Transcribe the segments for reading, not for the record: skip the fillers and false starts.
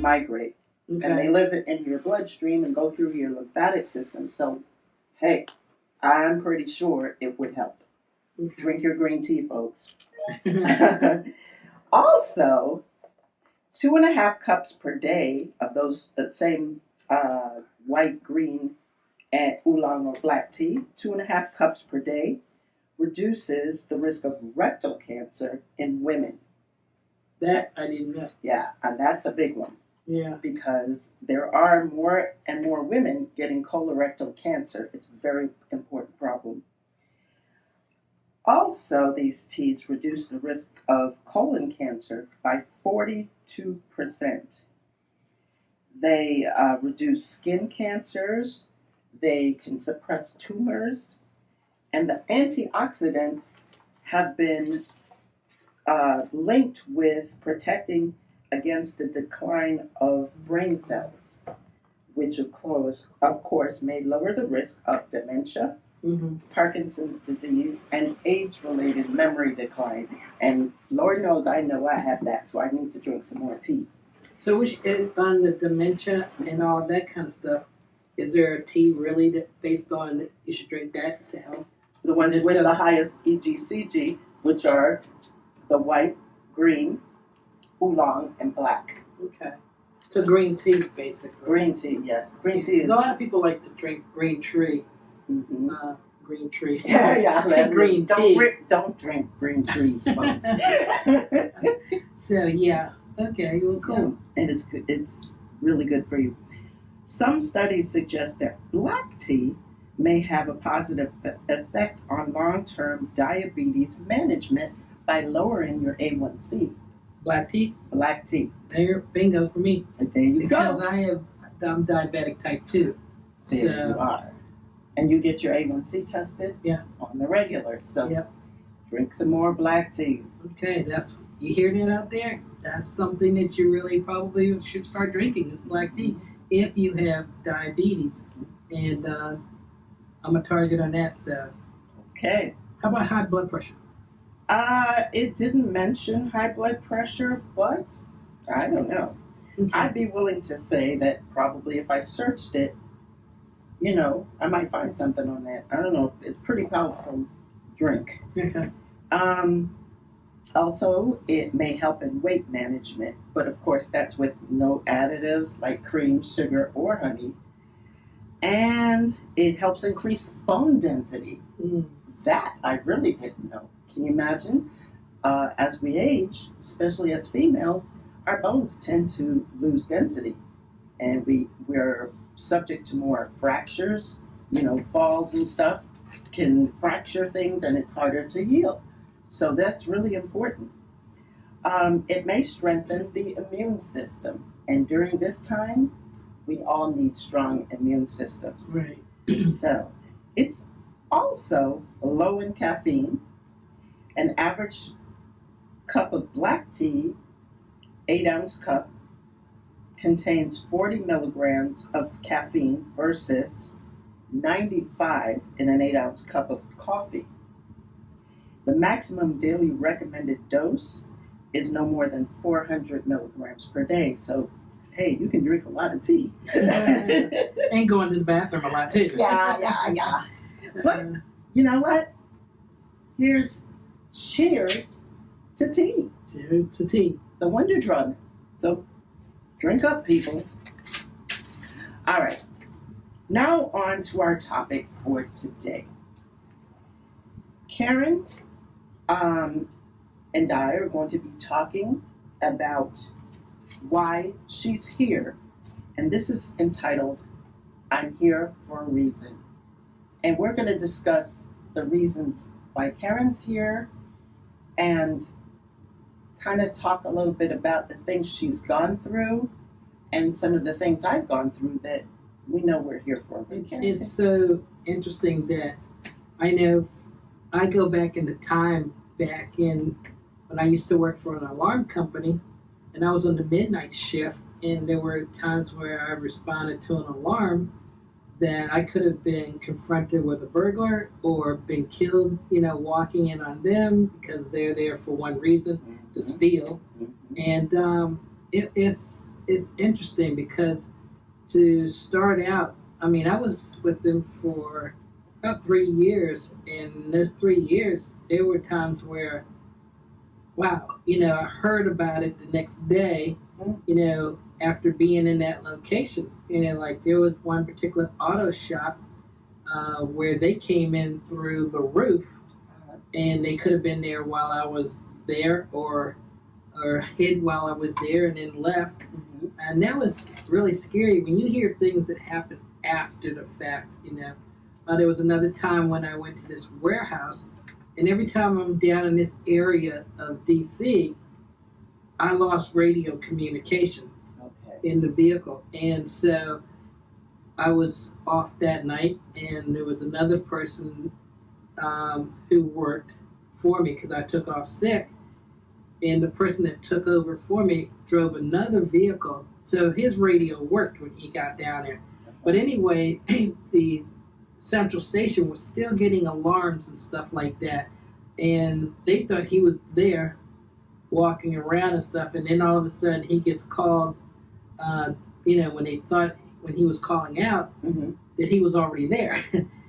migrate. Okay. And they live in your bloodstream and go through your lymphatic system. So, hey, I'm pretty sure it would help. Okay. Drink your green tea, folks. Also, 2.5 cups per day of those the same white, green, and oolong or black tea, 2.5 cups per day reduces the risk of rectal cancer in women. That I didn't know. Yeah, and that's a big one. Yeah. Because there are more and more women getting colorectal cancer. It's a very important problem. Also, these teas reduce the risk of colon cancer by 42%. They reduce skin cancers, they can suppress tumors, and the antioxidants have been linked with protecting against the decline of brain cells, which of course may lower the risk of dementia, Parkinson's disease, and age-related memory decline. And Lord knows I know I have that, so I need to drink some more tea. So on the dementia and all that kind of stuff, is there a tea really that based on you should drink that to help? The ones with the highest EGCG, which are the white, green, oolong, and black. Okay. So green tea, basically. Green tea, yes. Green tea is... A lot of people like to drink green tree. Mm-hmm. Green tree. Yeah. Green tea. Don't drink green trees, folks. So, yeah. Okay, well, cool. Yeah. And it's good. It's really good for you. Some studies suggest that black tea may have a positive effect on long-term diabetes management by lowering your A1C. Black tea? Black tea. There, bingo for me. There you because go. I'm diabetic type 2. There you are. And you get your A1C tested on the regular. So drink some more black tea. Okay, you hear that out there? That's something that you really probably should start drinking is black tea if you have diabetes. And I'm a target on that. So. Okay. How about high blood pressure? It didn't mention high blood pressure, but I don't know. Okay. I'd be willing to say that probably if I searched it, I might find something on that. I don't know. It's pretty powerful drink. Okay. Also, it may help in weight management, but of course that's with no additives like cream, sugar, or honey. And it helps increase bone density. That I really didn't know. Can you imagine? As we age, especially as females, our bones tend to lose density. And we're subject to more fractures, falls and stuff can fracture things and it's harder to heal. So that's really important. It may strengthen the immune system. And during this time, we all need strong immune systems. Right. So it's also low in caffeine. An average cup of black tea, 8-ounce cup, contains 40 milligrams of caffeine versus 95 in an 8-ounce cup of coffee. The maximum daily recommended dose is no more than 400 milligrams per day. So, hey, you can drink a lot of tea. And go into the bathroom a lot too. Yeah. But you know what? Cheers to tea. Cheers to tea. The wonder drug. So drink up, people. All right. Now on to our topic for today. Karen and I are going to be talking about why she's here. And this is entitled, I'm Here for a Reason. And we're going to discuss the reasons why Karen's here and kind of talk a little bit about the things she's gone through and some of the things I've gone through that we know we're here for. It's so interesting that I know I go back in the time back in when I used to work for an alarm company and I was on the midnight shift and there were times where I responded to an alarm that I could have been confronted with a burglar or been killed, walking in on them because they're there for one reason, to steal. And it's it's interesting because to start out, I mean, I was with them for about 3 years, and in those 3 years, there were times where, wow, I heard about it the next day, after being in that location. And like there was one particular auto shop where they came in through the roof, and they could have been there while I was there, or hid while I was there and then left. And that was really scary when you hear things that happen after the fact. There was another time when I went to this warehouse, and every time I'm down in this area of DC, I lost radio communication in the vehicle. And so I was off that night, and there was another person who worked for me because I took off sick. And the person that took over for me drove another vehicle, so his radio worked when he got down there. But anyway, the central station was still getting alarms and stuff like that, and they thought he was there walking around and stuff, and then all of a sudden he gets called, when he was calling out, that he was already there.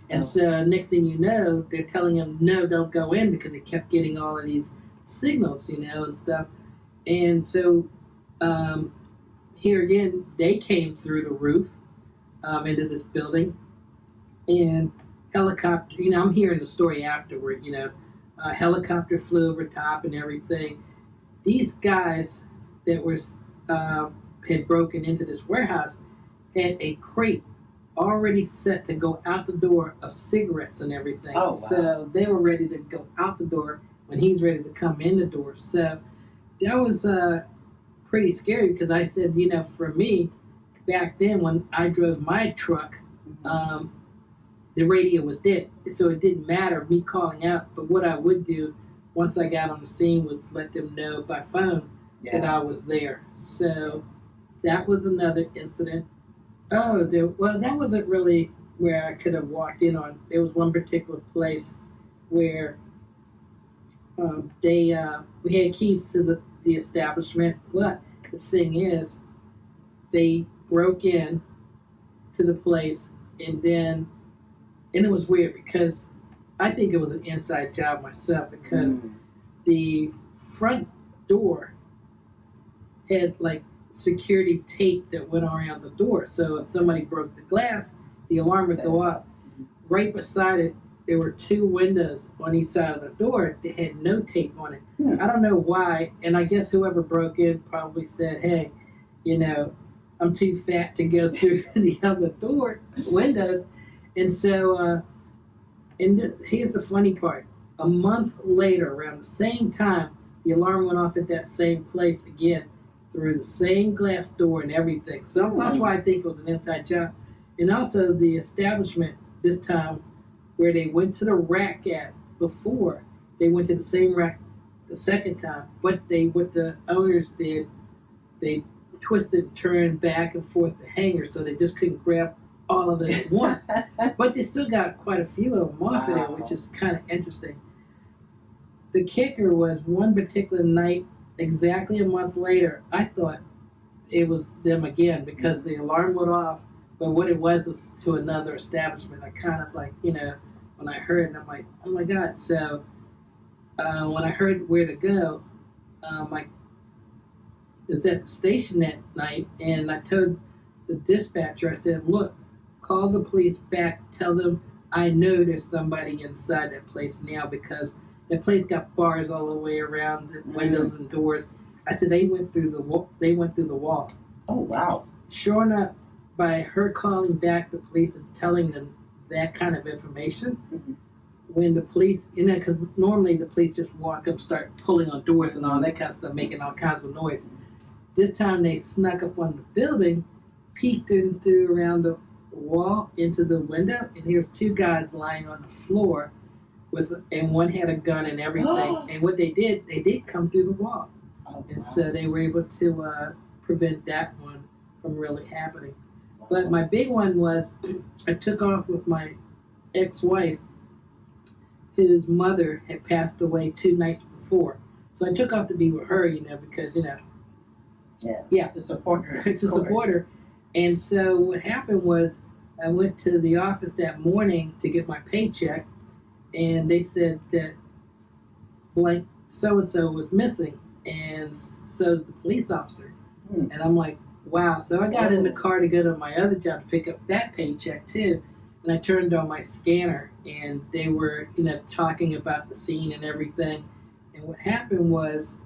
And so next thing you know, they're telling him, no, don't go in, because he kept getting all of these signals, and stuff. And so here again, they came through the roof into this building, and helicopter, I'm hearing the story afterward, helicopter flew over top and everything. These guys that were had broken into this warehouse had a crate already set to go out the door of cigarettes and everything. Oh, wow. So they were ready to go out the door when he's ready to come in the door. So that was pretty scary, because I said, for me, back then when I drove my truck, the radio was dead. So it didn't matter me calling out. But what I would do once I got on the scene was let them know by phone that I was there. So that was another incident. Well, that wasn't really where I could have walked in on. There was one particular place where we had keys to the establishment, but the thing is, they broke in to the place, and it was weird because I think it was an inside job myself, because the front door had like security tape that went around the door, so if somebody broke the glass, the alarm would go up. Right beside it, there were two windows on each side of the door that had no tape on it. I don't know why, and I guess whoever broke in probably said, hey, I'm too fat to go through the other windows. And so, here's the funny part. A month later, around the same time, the alarm went off at that same place again, through the same glass door and everything. So that's why I think it was an inside job. And also the establishment this time, where they went to the rack at before, they went to the same rack the second time. But what the owners did, they twisted and turned back and forth the hanger, so they just couldn't grab all of it at once. But they still got quite a few of them off of there, which is kind of interesting. The kicker was one particular night, exactly a month later, I thought it was them again, because the alarm went off, but what it was to another establishment. I kind of like, when I heard it, I'm like, oh my God. So when I heard where to go, I was at the station that night, and I told the dispatcher, I said, look, call the police back, tell them I know there's somebody inside that place now, because that place got bars all the way around the windows and doors. I said they went through the wall. Oh, wow. Sure enough, by her calling back the police and telling them that kind of information, when the police, because normally the police just walk up, start pulling on doors and all that kind of stuff, making all kinds of noise. This time they snuck up on the building, peeked in through around the wall into the window, and here's two guys lying on the floor, and one had a gun and everything. And what they did come through the wall. And so they were able to prevent that one from really happening. But my big one was, I took off with my ex-wife, whose mother had passed away 2 nights before. So I took off to be with her, because, Yeah. To support her. To support her. And so what happened was I went to the office that morning to get my paycheck, and they said that blank so and so was missing, and so is the police officer. And I'm like, wow. So I got in the car to go to my other job to pick up that paycheck too. And I turned on my scanner, and they were, talking about the scene and everything. And what happened was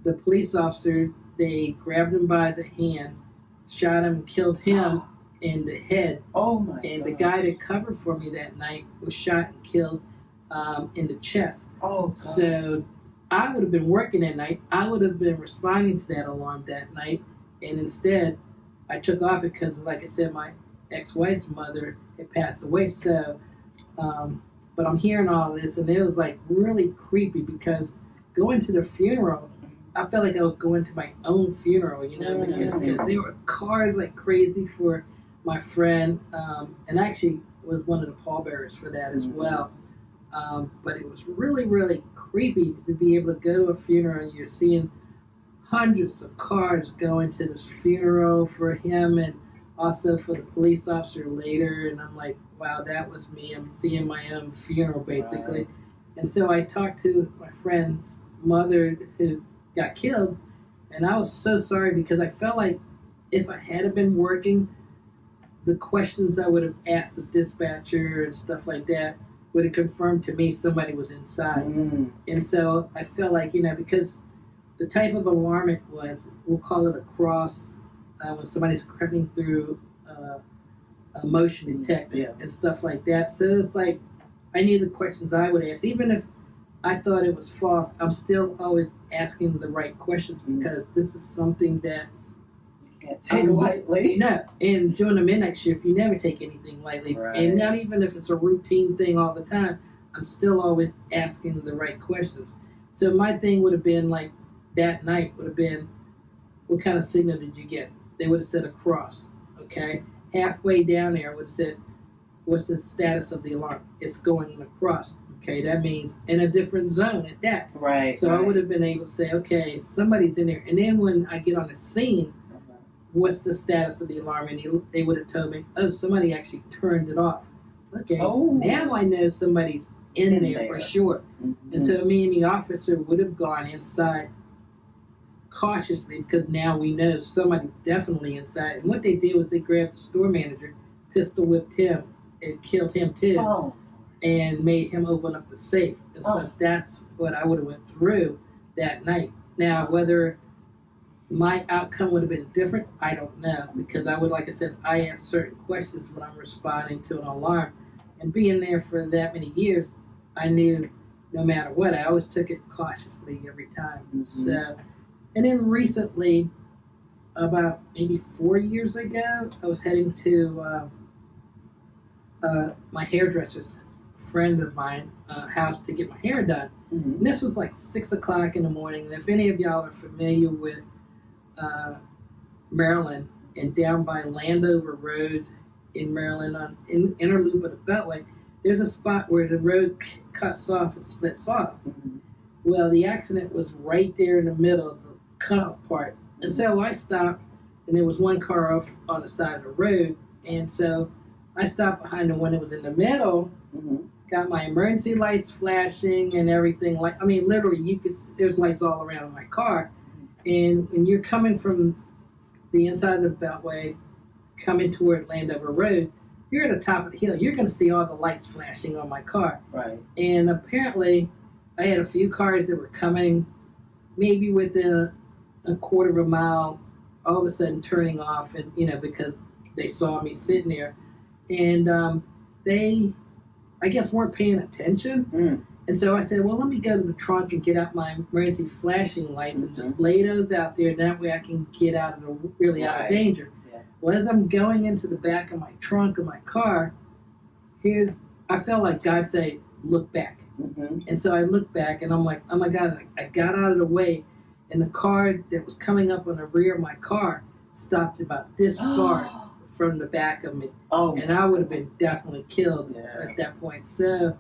the police officer, they grabbed him by the hand, shot him, and killed him in the head. Oh my! And the guy that covered for me that night was shot and killed in the chest. Oh God. So I would have been working that night. I would have been responding to that alarm that night, and instead, I took off because, like I said, my ex-wife's mother had passed away. So, but I'm hearing all this, and it was like really creepy because going to the funeral, I felt like I was going to my own funeral, because there were cars like crazy for my friend, and I actually was one of the pallbearers for that as well. But it was really, really creepy to be able to go to a funeral and you're seeing hundreds of cars going to this funeral for him and also for the police officer later. And I'm like, wow, that was me. I'm seeing my own funeral basically. Right. And so I talked to my friend's mother who got killed, and I was so sorry because I felt like if I had been working, the questions I would have asked the dispatcher and stuff like that would have confirmed to me somebody was inside. And so I felt like, because the type of alarm it was, we'll call it a cross, when somebody's cutting through a motion detector and stuff like that. So it's like I knew the questions I would ask. Even if I thought it was false, I'm still always asking the right questions because this is something that can't take lightly. No, and during the midnight shift, you never take anything lightly. Right. And not even if it's a routine thing all the time, I'm still always asking the right questions. So my thing would have been like that night would have been, what kind of signal did you get? They would have said a cross, okay? Halfway down there, I would have said, what's the status of the alarm? It's going across. Okay, that means in a different zone at that. Right. So I would have been able to say, okay, somebody's in there. And then when I get on the scene, what's the status of the alarm? And they would have told me, oh, somebody actually turned it off. Okay, now I know somebody's in there for sure. And so me and the officer would have gone inside cautiously because now we know somebody's definitely inside. And what they did was they grabbed the store manager, pistol whipped him, and killed him too, and made him open up the safe. And so that's what I would have went through that night. Now, whether my outcome would have been different, I don't know, because I would, like I said, I ask certain questions when I'm responding to an alarm. And being there for that many years, I knew no matter what, I always took it cautiously every time. So, and then recently, about maybe 4 years ago, I was heading to my hairdresser's friend of mine house to get my hair done. And this was like 6 o'clock in the morning. And if any of y'all are familiar with Maryland and down by Landover Road in Maryland on in inner loop of the Beltway, there's a spot where the road cuts off and splits off. Well, the accident was right there in the middle of the cutoff part. And so I stopped, and there was one car off on the side of the road. And so I stopped behind the one that was in the middle, got my emergency lights flashing and everything. Like, I mean, literally, there's lights all around my car. And when you're coming from the inside of the Beltway, coming toward Landover Road, you're at the top of the hill. You're going to see all the lights flashing on my car. Right. And apparently, I had a few cars that were coming maybe within a quarter of a mile, all of a sudden turning off, and because they saw me sitting there. And they, I guess, weren't paying attention. And so I said, well, let me go to the trunk and get out my emergency flashing lights and just lay those out there. That way I can get out of out of danger. Well, as I'm going into the back of my trunk of my car, I felt like God said, look back. And so I looked back and I'm like, oh my God, I got out of the way. And the car that was coming up on the rear of my car stopped about this far from the back of me. And I would have been definitely killed at that point. So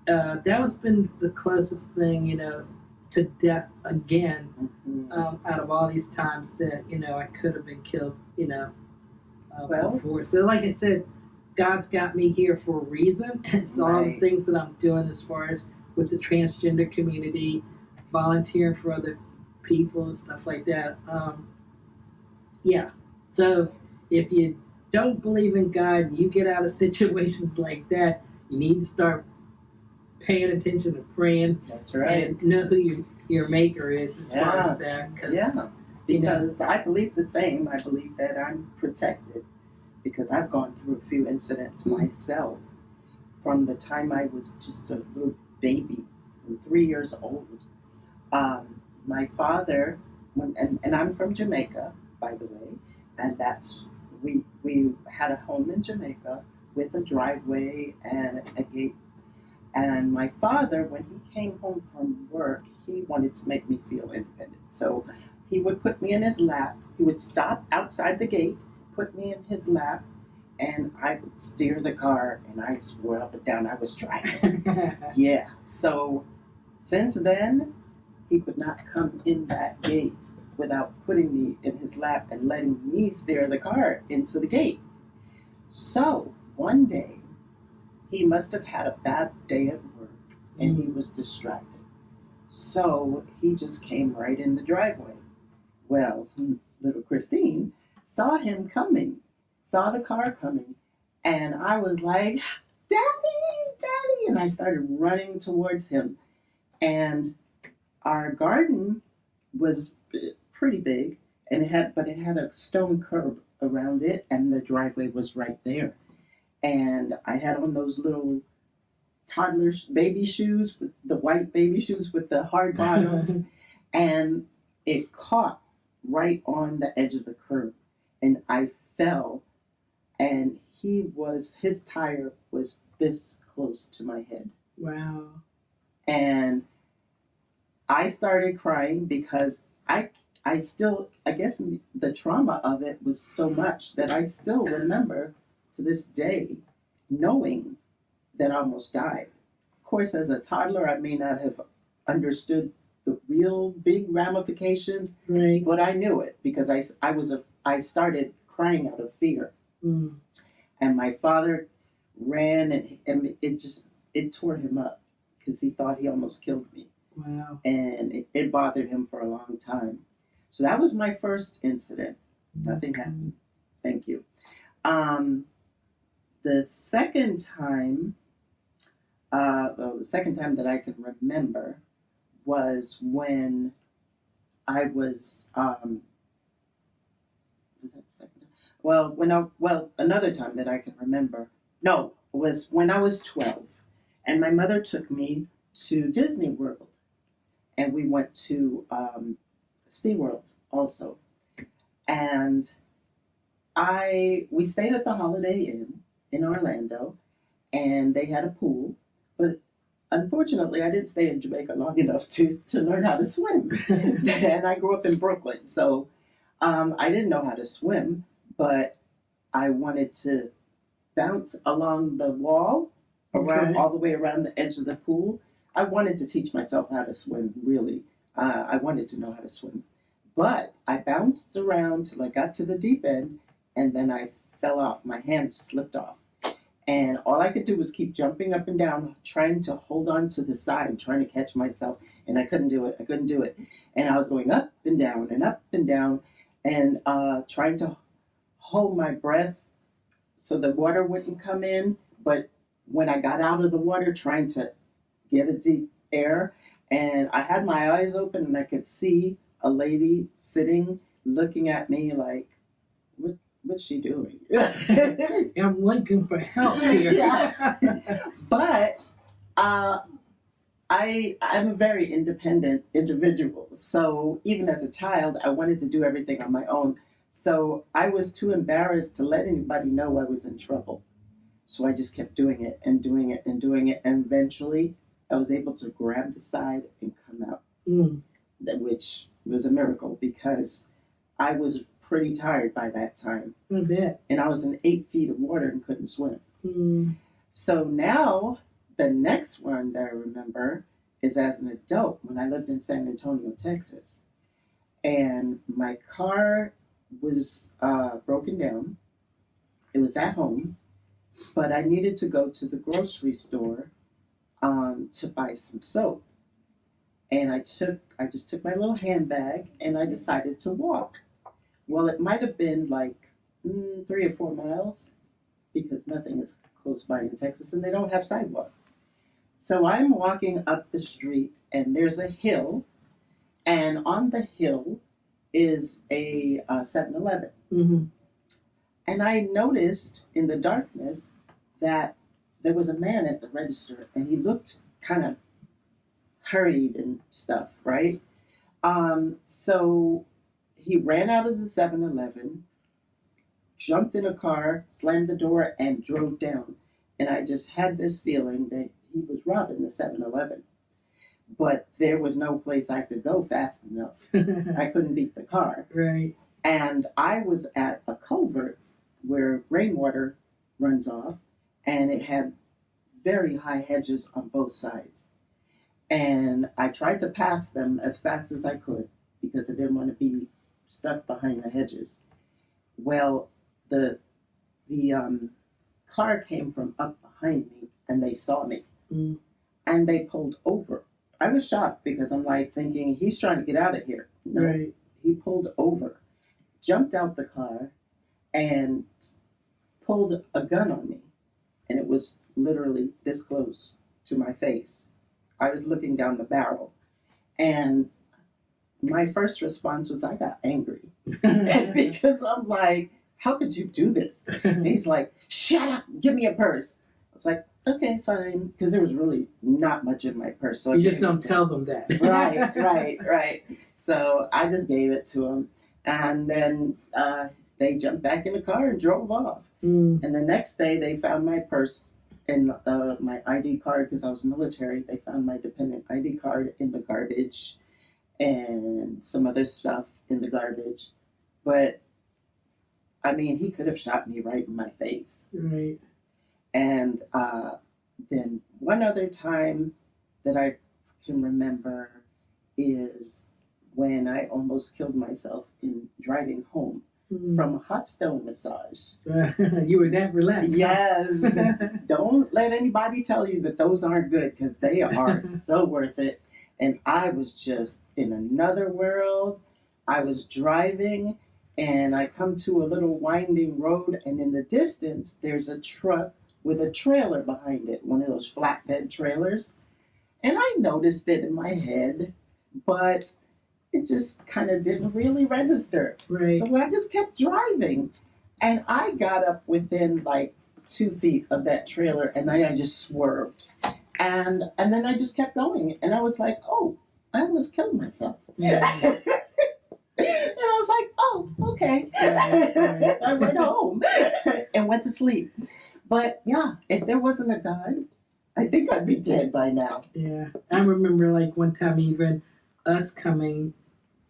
that was been the closest thing, to death again. Mhm. Out of all these times that I could have been killed, Well, before. So, like I said, God's got me here for a reason. It's all the right. things that I'm doing as far as with the transgender community, volunteering for other people and stuff like that. Yeah. So if you don't believe in God, you get out of situations like that. You need to start paying attention and praying, That's right. and know who your maker is as far as that. Cause, Yeah. Because I believe the same. I believe that I'm protected because I've gone through a few incidents myself from the time I was just a little baby, from 3 years old. My father, and I'm from Jamaica, by the way, and we had a home in Jamaica with a driveway and a gate. And my father, when he came home from work, he wanted to make me feel independent. So he would put me in his lap. He would stop outside the gate, put me in his lap, and I would steer the car, and I swore up and down I was driving. Yeah. So since then, he could not come in that gate without putting me in his lap and letting me steer the car into the gate. So one day, he must have had a bad day at work and he was distracted. So he just came right in the driveway. Well, little Christine saw him coming, saw the car coming, and I was like, Daddy, Daddy! And I started running towards him. And our garden was pretty big, and it had a stone curb around it, and the driveway was right there. And I had on those little toddler baby shoes, with the white baby shoes with the hard bottoms, and it caught right on the edge of the curb, and I fell, and his tire was this close to my head. Wow. And I started crying because I guess the trauma of it was so much that I still remember to this day knowing that I almost died. Of course, as a toddler, I may not have understood the real big ramifications, Right. but I knew it because I started crying out of fear. Mm. And my father ran, and it tore him up because he thought he almost killed me. Wow. And it bothered him for a long time. So that was my first incident. Nothing happened. Thank you. The second time that I can remember was when I was that second time? Well, another time that I can remember. No, was when I was 12, and my mother took me to Disney World, and we went to SeaWorld also, and we stayed at the Holiday Inn in Orlando, and they had a pool, but unfortunately I didn't stay in Jamaica long enough to learn how to swim. And I grew up in Brooklyn, so I didn't know how to swim, but I wanted to bounce along the wall, all the way around the edge of the pool. I wanted to teach myself how to swim, really. I wanted to know how to swim. But I bounced around till I got to the deep end, and then I fell off. My hands slipped off. And all I could do was keep jumping up and down, trying to hold on to the side, trying to catch myself. And I couldn't do it. And I was going up and down and up and down, and trying to hold my breath so the water wouldn't come in. But when I got out of the water, trying to get a deep air, and I had my eyes open, and I could see a lady sitting, looking at me like, what's she doing? I'm looking for help here. Yeah. But I'm a very independent individual. So even as a child, I wanted to do everything on my own. So I was too embarrassed to let anybody know I was in trouble. So I just kept doing it and doing it and doing it. And eventually I was able to grab the side and come out, which was a miracle because I was pretty tired by that time. I bet. And I was in 8 feet of water and couldn't swim. Mm. So now the next one that I remember is as an adult when I lived in San Antonio, Texas. And my car was broken down. It was at home, but I needed to go to the grocery store to buy some soap. And I just took my little handbag and I decided to walk. Well, it might have been like 3 or 4 miles because nothing is close by in Texas and they don't have sidewalks. So I'm walking up the street and there's a hill, and on the hill is a 7-Eleven. Mm-hmm. And I noticed in the darkness that there was a man at the register and he looked kind of hurried and stuff, right? So he ran out of the 7-Eleven, jumped in a car, slammed the door, and drove down. And I just had this feeling that he was robbing the 7-Eleven. But there was no place I could go fast enough. I couldn't beat the car. Right. And I was at a culvert where rainwater runs off, and it had very high hedges on both sides. And I tried to pass them as fast as I could because I didn't want to be stuck behind the hedges. Well, the car came from up behind me, and they saw me, and they pulled over. I was shocked because I'm like thinking he's trying to get out of here. No, Right. he pulled over, jumped out the car, and pulled a gun on me, and it was literally this close to my face. I was looking down the barrel, and my first response was I got angry because I'm like, how could you do this? And he's like, shut up, give me a purse. I was like, okay, fine, because there was really not much in my purse. So You just don't tell them that. right. So I just gave it to him, and then they jumped back in the car and drove off. And the next day, they found my purse and my ID card because I was military. They found my dependent ID card in the garbage and some other stuff in the garbage. But I mean, he could have shot me right in my face. Right. And then one other time that I can remember is when I almost killed myself in driving home from a hot stone massage. You were that relaxed. Yes. Don't let anybody tell you that those aren't good because they are so worth it. And I was just in another world. I was driving and I come to a little winding road, and in the distance there's a truck with a trailer behind it, one of those flatbed trailers. And I noticed it in my head, but it just kind of didn't really register. Right. So I just kept driving. And I got up within like 2 feet of that trailer, and then I just swerved. And then I just kept going. And I was like, oh, I almost killed myself. Yeah. And I was like, oh, okay. Right. I went home and went to sleep. But yeah, if there wasn't a God, I think I'd be dead by now. Yeah. I remember like one time even us coming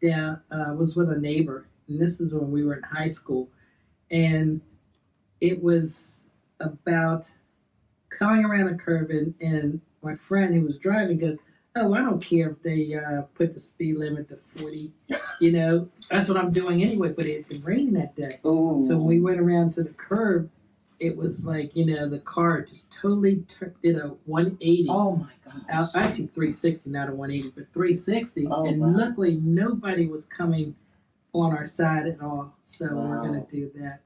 down, was with a neighbor. And this is when we were in high school. And it was about coming around a curve, and my friend who was driving goes, oh, I don't care if they put the speed limit to 40. That's what I'm doing anyway. But it had been raining that day. Ooh. So when we went around to the curb, it was like, the car just totally did a 180. Oh my gosh. Actually 360, not a 180, but 360. Oh, and wow. luckily nobody was coming on our side at all. So Wow. we're going to do that.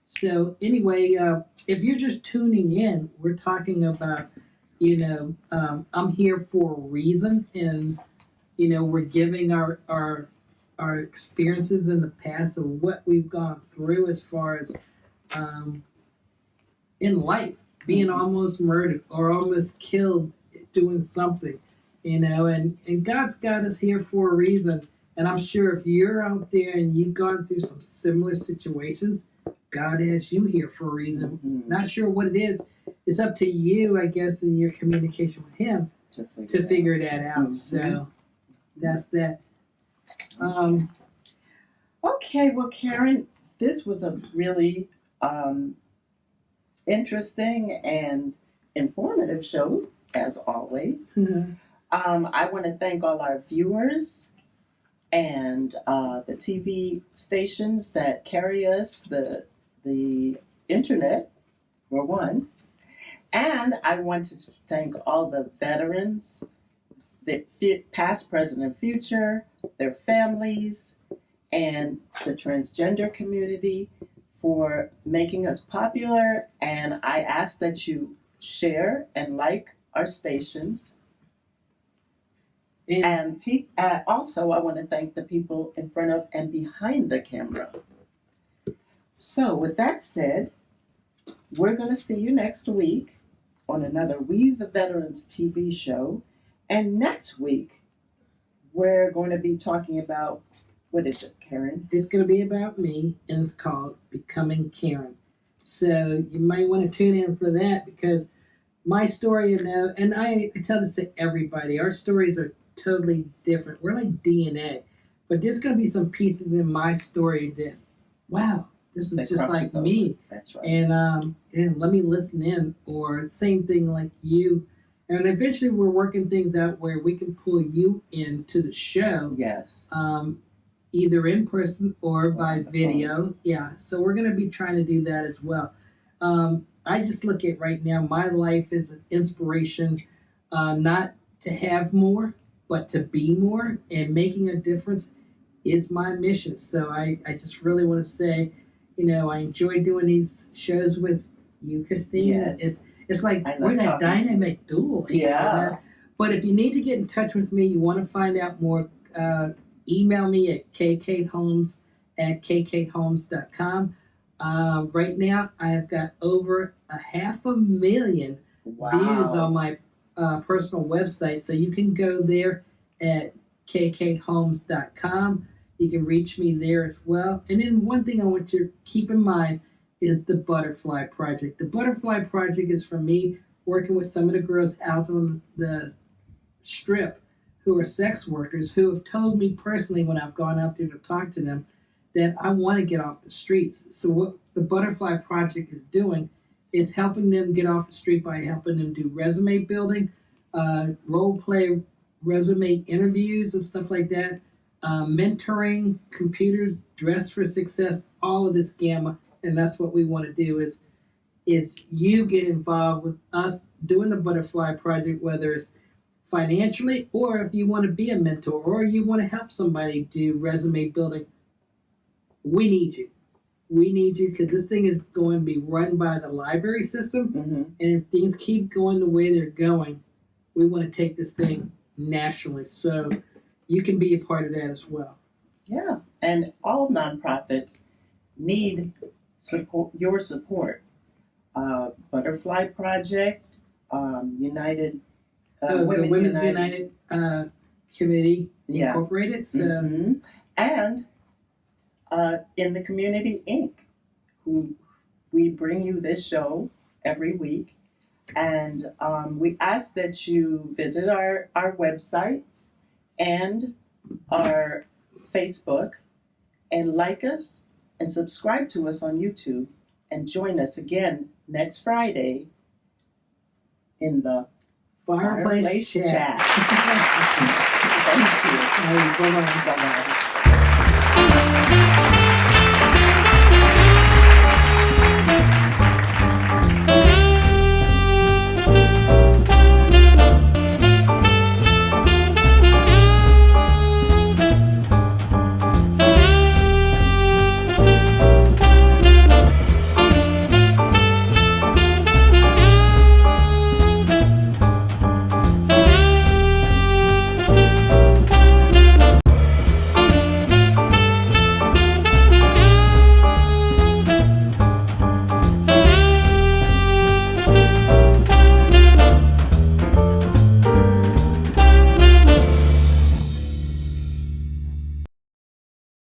So anyway, if you're just tuning in, we're talking about, I'm here for a reason, and, we're giving our experiences in the past of what we've gone through as far as in life, being almost murdered or almost killed doing something, and God's got us here for a reason. And I'm sure if you're out there and you've gone through some similar situations, God has you here for a reason. Mm-hmm. Not sure what it is. It's up to you, I guess, in your communication with Him to figure that out. Mm-hmm. So that's that. Okay, well, Karen, this was a really interesting and informative show, as always. Mm-hmm. I want to thank all our viewers and the TV stations that carry us, the internet, for one. And I want to thank all the veterans, the past, present, and future, their families, and the transgender community for making us popular. And I ask that you share and like our stations. And also, I want to thank the people in front of and behind the camera. So, with that said, we're going to see you next week on another We the Veterans TV show. And next week, we're going to be talking about, what is it, Karen? It's going to be about me, and it's called Becoming Karen. So you might want to tune in for that, because my story, and I tell this to everybody, our stories are totally different. We're like DNA. But there's going to be some pieces in my story that, wow, this is just like me. That's right. And let me listen in, or same thing like you. And eventually we're working things out where we can pull you into the show. Yes. Either in person or by video. Phone. Yeah, so we're going to be trying to do that as well. I just look at right now, my life is an inspiration, not to have more, but to be more, and making a difference is my mission. So I just really want to say, I enjoy doing these shows with you, Christine. Yes. It's like we're that dynamic duo. Yeah. But if you need to get in touch with me, you want to find out more, email me at kkhomes@kkhomes.com. Right now, I have got over 500,000 views on my personal website. So you can go there at kkhomes.com. You can reach me there as well. And then one thing I want you to keep in mind is the Butterfly Project. The Butterfly Project is for me working with some of the girls out on the strip who are sex workers, who have told me personally when I've gone out there to talk to them that I want to get off the streets. So what the Butterfly Project is doing is helping them get off the street by helping them do resume building, role play resume interviews and stuff like that, mentoring, computers, dress for success, all of this gamma. And that's what we want to do is you get involved with us doing the Butterfly Project, whether it's financially, or if you want to be a mentor, or you want to help somebody do resume building. We need you. We need you, because this thing is going to be run by the library system. Mm-hmm. And if things keep going the way they're going, we want to take this thing nationally. So you can be a part of that as well. Yeah. And all nonprofits need your support. Butterfly Project, United the Women's United Committee Incorporated. So. Mm-hmm. And in the Community Inc., who we bring you this show every week. And we ask that you visit our websites and our Facebook and like us and subscribe to us on YouTube, and join us again next Friday in the Fireplace Chat. Thank you. Bye-bye. Bye-bye.